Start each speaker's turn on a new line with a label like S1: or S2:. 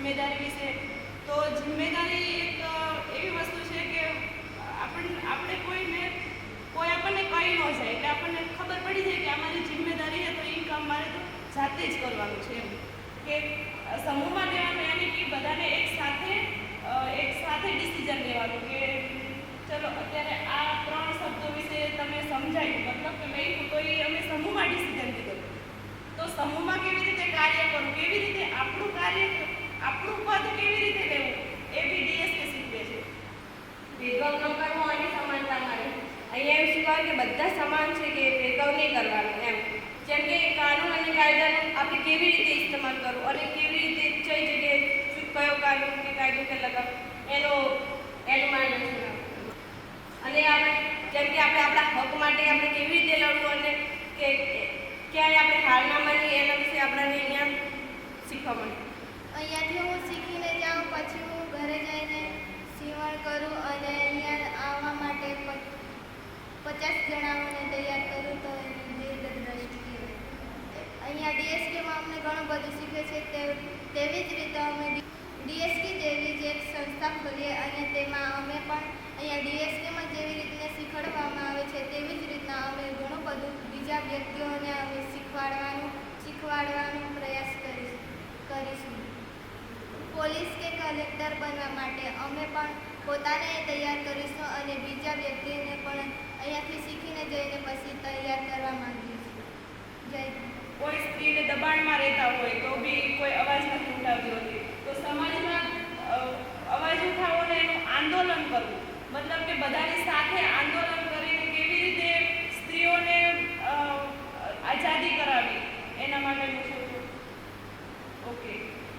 S1: જિમ્મેદારી વિશે. તો જિમ્મેદારી એક એવી વસ્તુ છે કે આપણે કોઈ આપણને કહી ન જાય એટલે આપણને ખબર પડી જાય કે અમારી જિમ્મેદારી છે, તો એ કામ મારે તો જાતે જ કરવાનું છે. એમ કે સમૂહમાં લેવાનું યાની કે બધાને એક સાથે ડિસિઝન લેવાનું કે ચલો અત્યારે આ 3 શબ્દો વિશે તમે સમજાયું, મતલબ કે લખ્યું, તો એ અમે સમૂહમાં ડિસિઝન લીધો. તો સમૂહમાં કેવી રીતે કાર્ય કરવું, કેવી રીતે આપણું પદ કેવી રીતે લેવું, એ બી ડીએસકે શીખવે છે.
S2: ભેદભાવ ન કરવો અને સમાનતા મળે. અહીંયા એવું શીખવાય કે બધા સમાન છે, કે ભેદભાવ નહીં કરવાનો એમ. જેમ કે કાનૂન અને કાયદાનું આપણે કેવી રીતે ઇસ્તેમાલ કરવું અને કેવી રીતે કઈ જગ્યાએ કયો કાનૂન કે કાયદો કે લગાવ એનું માર્ગદર્શન આપવું. અને આપણે જેમ કે આપણે આપણા હક માટે આપણે કેવી રીતે લડવું અને કે ક્યાંય આપણે હાર ના માનીએ એના વિશે આપણને અહીંયા શીખવા મળે.
S3: અહીંયાથી હું શીખીને જાઉં, પછી હું ઘરે જઈને સીવણ કરું અને અહીંયા આવવા માટે 50 જણાઓને તૈયાર કરું, તો એની દીર્ઘદ્રષ્ટિ કહેવાય. અહીંયા ડીએસકેમાં અમને ઘણું બધું શીખવે છે. તેવી જ રીતે અમે ડીએસકે જેવી જ એક સંસ્થા ખોલીએ અને તેમાં અમે પણ અહીંયા ડીએસકેમાં જેવી રીતે શીખવાડવામાં આવે છે તેવી જ રીતના અમે ઘણું બધું બીજા વ્યક્તિઓને અમે શીખવાડવાનો પ્રયાસ કરીશું. પોલીસ કે કલેક્ટર બનવા માટે અમે પણ પોતાને તૈયાર કરીશું અને બીજા વ્યક્તિને પણ